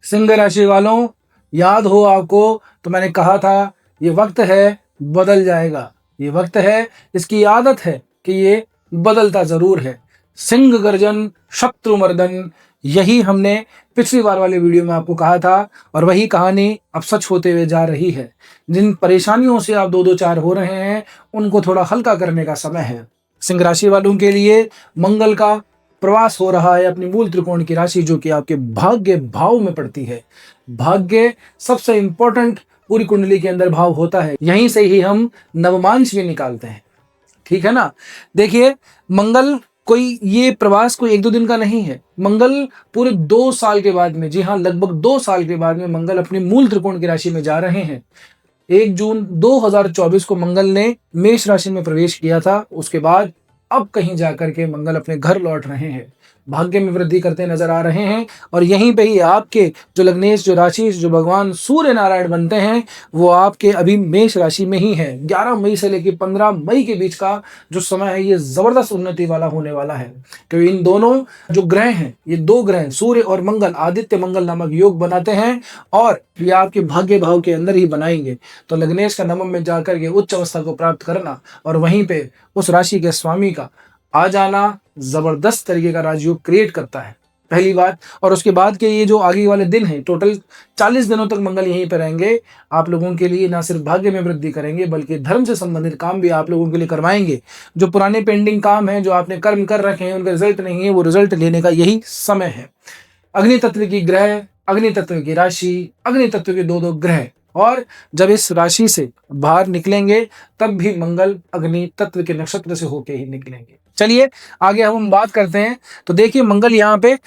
सिंह राशि वालों, याद हो आपको तो मैंने कहा था ये वक्त है बदल जाएगा, ये वक्त है, इसकी आदत है कि ये बदलता जरूर है। सिंह गर्जन शत्रु मर्दन, यही हमने पिछली बार वाले वीडियो में आपको कहा था और वही कहानी अब सच होते हुए जा रही है। जिन परेशानियों से आप दो दो चार हो रहे हैं उनको थोड़ा हल्का करने का समय है। सिंह राशि वालों के लिए मंगल का प्रवास हो रहा है अपनी मूल त्रिकोण की राशि जो कि आपके भाग्य भाव में पड़ती है। भाग्य सबसे इंपॉर्टेंट पूरी कुंडली के अंदर भाव होता है, यहीं से ही हम नवमांश भी निकालते हैं, ठीक है ना। देखिए मंगल कोई ये प्रवास कोई एक दो दिन का नहीं है, मंगल पूरे 2 साल के बाद में, जी हाँ लगभग 2 साल के बाद में मंगल अपनी मूल त्रिकोण की राशि में जा रहे हैं। 1 जून 2024 को मंगल ने मेष राशि में प्रवेश किया था, उसके बाद अब कहीं जाकर के मंगल अपने घर लौट रहे हैं, भाग्य में वृद्धि करते नजर आ रहे हैं। और यहीं पे ही आपके जो लग्नेश जो राशि जो भगवान सूर्य नारायण बनते हैं वो आपके अभी मेष राशि में ही है। 11 मई से लेकर 15 मई के बीच का जो समय है ये जबरदस्त उन्नति वाला होने वाला है, क्योंकि इन दोनों जो ग्रह हैं, ये 2 ग्रह सूर्य और मंगल आदित्य मंगल नामक योग बनाते हैं और ये आपके भाग्य भाव के अंदर ही बनाएंगे। तो लग्नेश का नवम में जाकर के उच्च अवस्था को प्राप्त करना और वहीं पे उस राशि के स्वामी का आ जाना जबरदस्त तरीके का राजयोग क्रिएट करता है, पहली बात। और उसके बाद के ये जो आगे वाले दिन हैं, टोटल 40 दिनों तक मंगल यहीं पर रहेंगे, आप लोगों के लिए ना सिर्फ भाग्य में वृद्धि करेंगे बल्कि धर्म से संबंधित काम भी आप लोगों के लिए करवाएंगे। जो पुराने पेंडिंग काम हैं, जो आपने कर्म कर रखे हैं, उनका रिजल्ट नहीं है, वो रिजल्ट लेने का यही समय है। अग्नि तत्व की ग्रह, अग्नि तत्व की राशि, अग्नि तत्व के 2-2 ग्रह, और जब इस राशि से बाहर निकलेंगे तब भी मंगल अग्नि तत्व के नक्षत्र से होके ही निकलेंगे। चलिए आगे हम बात करते हैं। तो देखिए मंगल यहाँ पे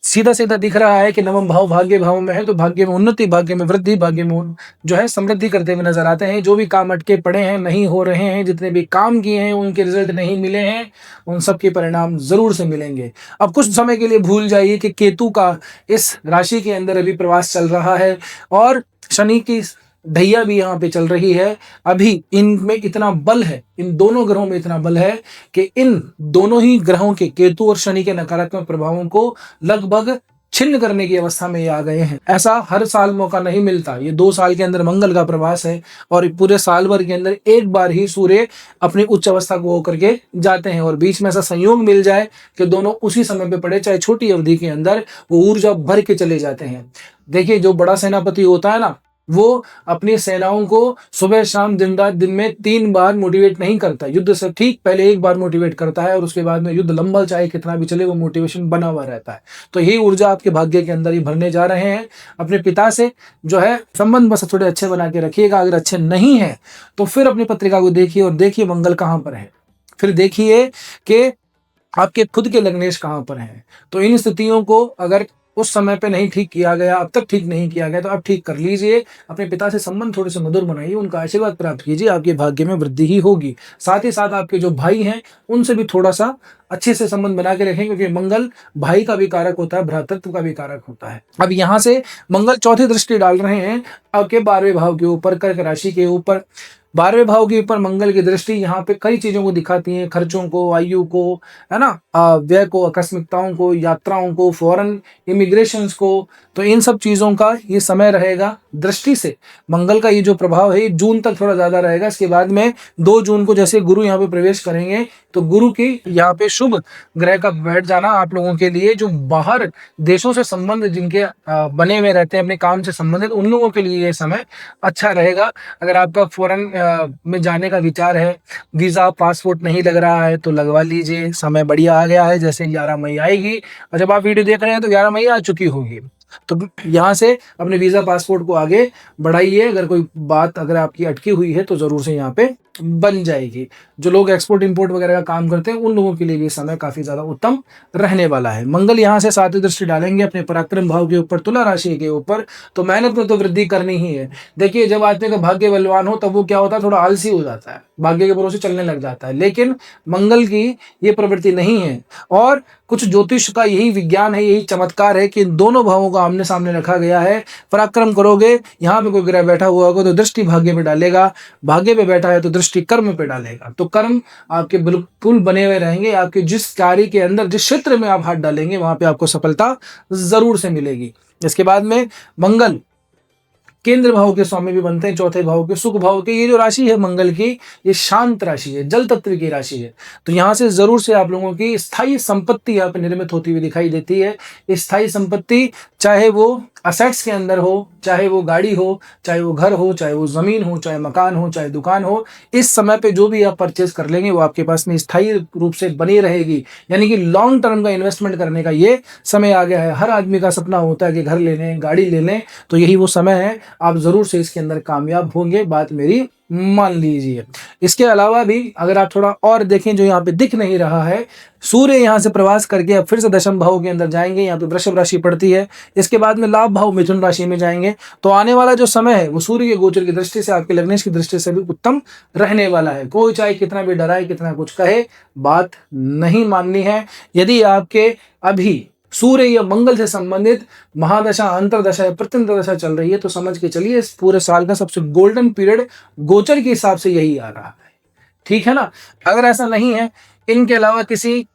सीधा सीधा दिख रहा है कि नवम भाव भाग्य भाव में है, तो भाग्य में उन्नति, भाग्य में वृद्धि, भाग्य में जो है समृद्धि करते हुए नजर आते हैं। जो भी काम अटके पड़े हैं, नहीं हो रहे हैं, जितने भी काम किए हैं उनके रिजल्ट नहीं मिले हैं, उन सब के परिणाम जरूर से मिलेंगे। अब कुछ समय के लिए भूल जाइए कि केतु का इस राशि के अंदर अभी प्रवास चल रहा है और शनि की ढैया भी यहाँ पे चल रही है। अभी इनमें इतना बल है, इन दोनों ग्रहों में इतना बल है कि इन दोनों ही ग्रहों के, केतु और शनि के नकारात्मक प्रभावों को लगभग छिन्न करने की अवस्था में ये आ गए हैं। ऐसा हर साल मौका नहीं मिलता, ये 2 साल के अंदर मंगल का प्रवास है और पूरे साल भर के अंदर एक बार ही सूर्य अपनी उच्च अवस्था को होकर के जाते हैं और बीच में ऐसा संयोग मिल जाए कि दोनों उसी समय पे पड़े, चाहे छोटी अवधि के अंदर वो ऊर्जा भर के चले जाते हैं। देखिए जो बड़ा सेनापति होता है ना, वो अपनी सेनाओं को सुबह शाम दिन रात दिन में 3 बार मोटिवेट नहीं करता, युद्ध से ठीक पहले 1 बार मोटिवेट करता है और उसके बाद में युद्ध लंबा चाहे कितना भी चले वो मोटिवेशन बना हुआ रहता है। तो यही ऊर्जा आपके भाग्य के अंदर ही भरने जा रहे हैं। अपने पिता से जो है संबंध बस थोड़े अच्छे बना के रखिएगा, अगर अच्छे नहीं है तो फिर अपनी पत्रिका को देखिए और देखिए मंगल कहाँ पर है, फिर देखिए कि आपके खुद के लग्नेश कहाँ पर हैं। तो इन स्थितियों को अगर उस समय पे नहीं ठीक किया गया, अब तक ठीक नहीं किया गया, तो अब ठीक कर लीजिए। अपने पिता से संबंध थोड़े से मधुर बनाइए, उनका आशीर्वाद प्राप्त कीजिए, आपके भाग्य में वृद्धि ही होगी। साथ ही साथ आपके जो भाई हैं उनसे भी थोड़ा सा अच्छे से संबंध बना के रखें, क्योंकि मंगल भाई का भी कारक होता है, भ्रातृत्व का भी कारक होता है। अब यहाँ से मंगल चौथी दृष्टि डाल रहे हैं आपके 12वें भाव के ऊपर, कर्क राशि के ऊपर। 12वें भाव के ऊपर मंगल की दृष्टि यहाँ पे कई चीजों को दिखाती है, खर्चों को, आयु को, है ना, व्यय को, आकस्मिकताओं को, यात्राओं को, फॉरेन इमिग्रेशन को। तो इन सब चीजों का ये समय रहेगा। दृष्टि से मंगल का ये जो प्रभाव है जून तक थोड़ा ज्यादा रहेगा, इसके बाद में 2 जून को जैसे गुरु यहाँ पे प्रवेश करेंगे तो गुरु की यहाँ पे शुभ ग्रह का बैठ जाना आप लोगों के लिए, जो बाहर देशों से संबंध जिनके बने हुए रहते हैं अपने काम से संबंधित, उन लोगों के लिए ये समय अच्छा रहेगा। अगर आपका फॉरेन में जाने का विचार है, वीजा पासपोर्ट नहीं लग रहा है तो लगवा लीजिए, समय बढ़िया आ गया है। जैसे 11 मई आएगी और जब आप वीडियो देख रहे हैं तो 11 मई आ चुकी होगी, तो यहाँ से अपने वीजा पासपोर्ट को आगे बढ़ाइए। अगर कोई बात अगर आपकी अटकी हुई है तो जरूर से यहाँ पे बन जाएगी। जो लोग एक्सपोर्ट इंपोर्ट वगैरह का काम करते हैं उन लोगों के लिए भी समय काफी ज्यादा उत्तम रहने वाला है। मंगल यहाँ से 7वीं दृष्टि डालेंगे अपने पराक्रम भाव के ऊपर, तुला राशि के ऊपर, तो मेहनत में तो वृद्धि करनी ही है। देखिए जब आदमी का भाग्य बलवान हो तब वो क्या होता है, थोड़ा आलसी हो जाता है, भाग्य के भरोसे चलने लग जाता है, लेकिन मंगल की ये प्रवृत्ति नहीं है। और कुछ ज्योतिष का यही विज्ञान है, यही चमत्कार है कि दोनों भावों को आमने सामने रखा गया है। पराक्रम करोगे, यहाँ पे कोई ग्रह बैठा हुआ होगा तो दृष्टि भाग्य पे डालेगा, भाग्य पे बैठा है तो दृष्टि कर्म पे डालेगा, तो कर्म आपके बिल्कुल बने हुए रहेंगे। आपके जिस कार्य के अंदर, जिस क्षेत्र में आप हाथ डालेंगे वहां पे आपको सफलता जरूर से मिलेगी। इसके बाद में मंगल केंद्र भाव के स्वामी भी बनते हैं, चौथे भाव के, सुख भाव के। ये जो राशि है मंगल की, ये शांत राशि है, जल तत्व की राशि है। तो यहाँ से जरूर से आप लोगों की स्थायी संपत्ति यहाँ पे निर्मित होती हुई दिखाई देती है। स्थायी संपत्ति चाहे वो असेट्स के अंदर हो, चाहे वो गाड़ी हो, चाहे वो घर हो, चाहे वो जमीन हो, चाहे मकान हो, चाहे दुकान हो, इस समय पे जो भी आप परचेज कर लेंगे वो आपके पास में स्थायी रूप से बनी रहेगी। यानी कि लॉन्ग टर्म का इन्वेस्टमेंट करने का ये समय आ गया है। हर आदमी का सपना होता है कि घर ले लें, गाड़ी ले लें, तो यही वो समय है। आप जरूर से इसके अंदर कामयाब होंगे, बात मेरी मान लीजिए। इसके अलावा भी अगर आप थोड़ा और देखें, जो यहाँ पे दिख नहीं रहा है, सूर्य यहाँ से प्रवास करके अब फिर से दशम भाव के अंदर जाएंगे। यहाँ पे वृषभ राशि पड़ती है। इसके बाद में लाभ भाव मिथुन राशि में जाएंगे। तो आने वाला जो समय है वो सूर्य के गोचर की दृष्टि से, आपके लग्नेश की दृष्टि से भी उत्तम रहने वाला है। कोई चाहे कितना भी डराए, कितना कुछ कहे, बात नहीं माननी है। यदि आपके अभी सूर्य या मंगल से संबंधित महादशा, अंतरदशा या प्रत्यंतरदशा चल रही है, तो समझ के चलिए इस पूरे साल का सबसे गोल्डन पीरियड गोचर के हिसाब से यही आ रहा है। ठीक है ना। अगर ऐसा नहीं है, इनके अलावा किसी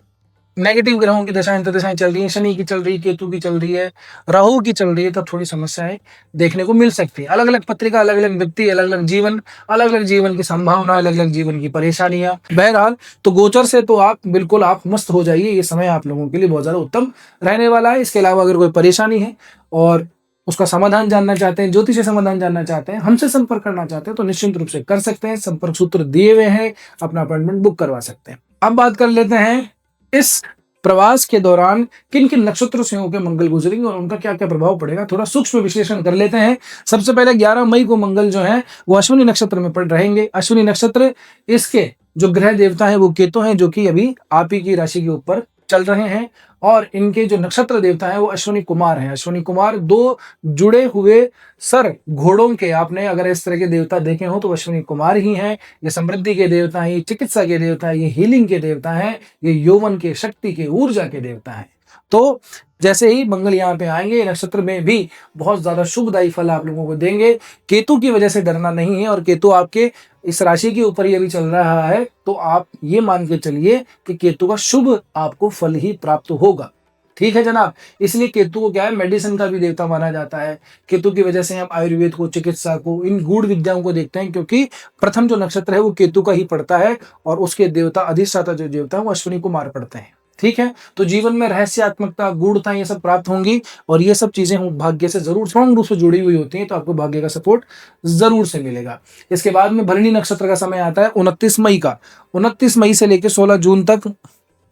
नेगेटिव ग्रहों की दशाएं अंतर्दशाएं चल रही हैं, शनि की चल रही है, केतु की चल रही है, राहु की चल रही है, तब थोड़ी समस्याएं देखने को मिल सकती है। अलग अलग पत्रिका, अलग अलग व्यक्ति, अलग अलग जीवन, अलग अलग जीवन की संभावना, अलग अलग जीवन की परेशानियां। बहरहाल तो गोचर से तो आप बिल्कुल आप मस्त हो जाइए। ये समय आप लोगों के लिए बहुत ज्यादा उत्तम रहने वाला है। इसके अलावा अगर कोई परेशानी है और उसका समाधान जानना चाहते हैं, ज्योतिष समाधान जानना चाहते हैं, हमसे संपर्क करना चाहते हैं, तो निश्चित रूप से कर सकते हैं। संपर्क सूत्र दिए हुए हैं, अपना अपॉइंटमेंट बुक करवा सकते हैं। अब बात कर लेते हैं इस प्रवास के दौरान किन किन नक्षत्रों से होकर मंगल गुजरेंगे और उनका क्या क्या प्रभाव पड़ेगा, थोड़ा सूक्ष्म विश्लेषण कर लेते हैं। सबसे पहले 11 मई को मंगल जो है वो अश्विनी नक्षत्र में पड़ रहेंगे। अश्विनी नक्षत्र, इसके जो ग्रह देवता है वो केतु हैं, जो कि अभी आप ही की राशि के ऊपर चल रहे हैं। और इनके जो नक्षत्र देवता है वो अश्विनी कुमार हैं। अश्विनी कुमार, दो जुड़े हुए सर घोड़ों के, आपने अगर इस तरह के देवता देखे हो तो अश्विनी कुमार ही हैं। ये समृद्धि के देवता हैं, ये चिकित्सा के देवता हैं, ये हीलिंग के देवता हैं, ये यौवन के, शक्ति के, ऊर्जा के देवता हैं। तो जैसे ही मंगल यहाँ पे आएंगे, नक्षत्र में भी बहुत ज्यादा शुभदायी फल आप लोगों को देंगे। केतु की वजह से डरना नहीं है, और केतु आपके इस राशि के ऊपर ये भी चल रहा है, तो आप ये मान के चलिए कि केतु का शुभ आपको फल ही प्राप्त होगा। ठीक है जनाब। इसलिए केतु को क्या है, मेडिसिन का भी देवता माना जाता है। केतु की वजह से हम आयुर्वेद को, चिकित्सा को, इन गूढ़ विद्याओं को देखते हैं, क्योंकि प्रथम जो नक्षत्र है वो केतु का ही पड़ता है, और उसके देवता, अधिष्ठाता जो देवता है वो अश्विनी कुमार पड़ते हैं। ठीक है। तो जीवन में रहस्यात्मकता, गूढ़ता, ये सब प्राप्त होंगी, और ये सब चीजें भाग्य से जरूर स्ट्रॉन्ग रूप से जुड़ी हुई होती हैं, तो आपको भाग्य का सपोर्ट जरूर से मिलेगा। इसके बाद में भरणी नक्षत्र का समय आता है 29 मई का। 29 मई से लेकर 16 जून तक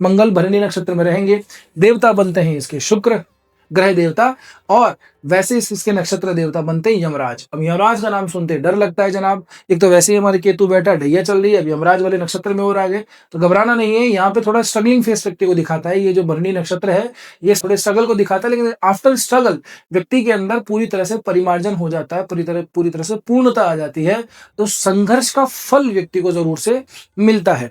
मंगल भरणी नक्षत्र में रहेंगे। देवता बनते हैं इसके शुक्र, ग्रह देवता, और वैसे इसके नक्षत्र देवता बनते हैं यमराज। अब यमराज का नाम सुनते डर लगता है जनाब। एक तो वैसे ही हमारे केतु बैठा ढैया चल रही है, अब यमराज वाले नक्षत्र में और आगे, तो घबराना नहीं है। यहाँ पे थोड़ा स्ट्रगलिंग फेस व्यक्ति को दिखाता है। ये जो भरणी नक्षत्र है ये थोड़े स्ट्रगल को दिखाता है, लेकिन आफ्टर स्ट्रगल व्यक्ति के अंदर पूरी तरह से परिमार्जन हो जाता है, पूरी तरह से पूर्णता आ जाती है। तो संघर्ष का फल व्यक्ति को जरूर से मिलता है।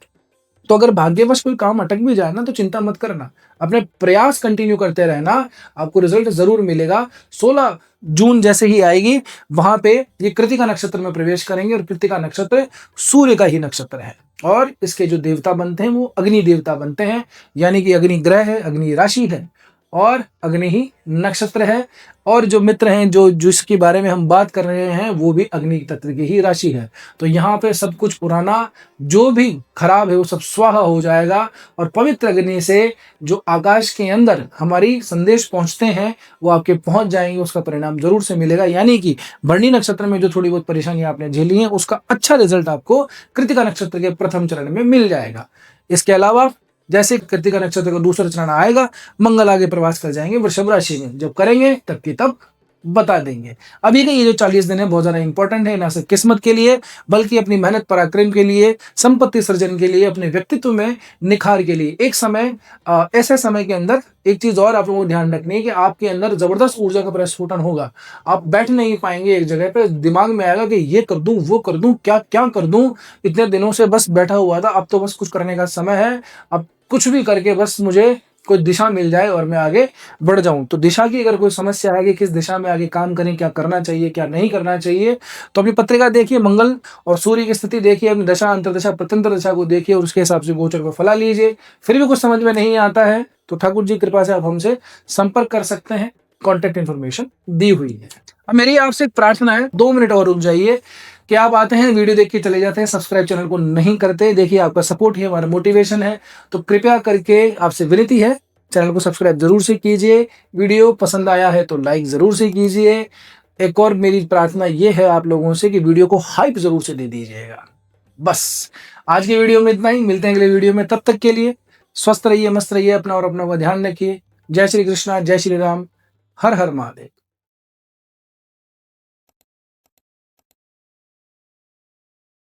तो अगर भाग्यवश कोई काम अटक भी जाए ना, तो चिंता मत करना, अपने प्रयास कंटिन्यू करते रहना, आपको रिजल्ट जरूर मिलेगा। 16 जून जैसे ही आएगी, वहां पे ये कृतिका नक्षत्र में प्रवेश करेंगे, और कृतिका नक्षत्र सूर्य का ही नक्षत्र है, और इसके जो देवता बनते हैं वो अग्नि देवता बनते हैं। यानी कि अग्नि ग्रह है, अग्नि राशि है, और अग्नि ही नक्षत्र है, और जो मित्र हैं, जो जिसके बारे में हम बात कर रहे हैं, वो भी अग्नि तत्व की ही राशि है। तो यहाँ पे सब कुछ पुराना जो भी खराब है वो सब स्वाहा हो जाएगा, और पवित्र अग्नि से जो आकाश के अंदर हमारी संदेश पहुंचते हैं वो आपके पहुंच जाएंगे, उसका परिणाम जरूर से मिलेगा। यानी कि भरणी नक्षत्र में जो थोड़ी बहुत परेशानी आपने झेली है, उसका अच्छा रिजल्ट आपको कृतिका नक्षत्र के प्रथम चरण में मिल जाएगा। इसके अलावा जैसे कृतिका नक्षत्र का दूसरा चरण आएगा, मंगल आगे प्रवास कर जाएंगे वृषभ राशि में। जब करेंगे तब की तब बता देंगे। अभी के ये जो 40 दिन है बहुत ज्यादा इंपॉर्टेंट है, ना सिर्फ किस्मत के लिए बल्कि अपनी मेहनत पराक्रम के लिए, संपत्ति सृजन के लिए, अपने व्यक्तित्व में निखार के लिए। एक समय ऐसे समय के अंदर एक चीज और आप लोगों को ध्यान रखनी है कि आपके अंदर जबरदस्त ऊर्जा का प्रस्फुटन होगा। आप बैठ नहीं पाएंगे एक जगह पे, दिमाग में आएगा कि ये कर दूं, वो कर दूं, क्या क्या कर दूं। इतने दिनों से बस बैठा हुआ था, अब तो बस कुछ करने का समय है। अब कुछ भी करके बस मुझे कोई दिशा मिल जाए और मैं आगे बढ़ जाऊं। तो दिशा की अगर कोई समस्या है कि किस दिशा में आगे काम करें, क्या करना चाहिए, क्या नहीं करना चाहिए, तो अपनी पत्रिका देखिए, मंगल और सूर्य की स्थिति देखिए, अपनी दशा, अंतरदशा, प्रत्यंतर दशा को देखिए, और उसके हिसाब से गोचर को फला लीजिए। फिर भी कुछ समझ में नहीं आता है तो ठाकुर जी कृपा से आप हमसे संपर्क कर सकते हैं। कॉन्टेक्ट इन्फॉर्मेशन दी हुई है। अब मेरी आपसे एक प्रार्थना है, 2 मिनट और रुक जाइए कि आप आते हैं वीडियो देख के चले जाते हैं, सब्सक्राइब चैनल को नहीं करते। देखिए आपका सपोर्ट ही हमारा मोटिवेशन है, तो कृपया करके आपसे विनती है चैनल को सब्सक्राइब जरूर से कीजिए। वीडियो पसंद आया है तो लाइक जरूर से कीजिए। एक और मेरी प्रार्थना ये है आप लोगों से कि वीडियो को हाइप जरूर से दे दीजिएगा। बस आज की वीडियो में इतना ही, मिलते हैं अगले वीडियो में। तब तक के लिए स्वस्थ रहिए, मस्त रहिए, अपना और अपनों का ध्यान रखिए। जय श्री कृष्णा, जय श्री राम, हर हर महादेव।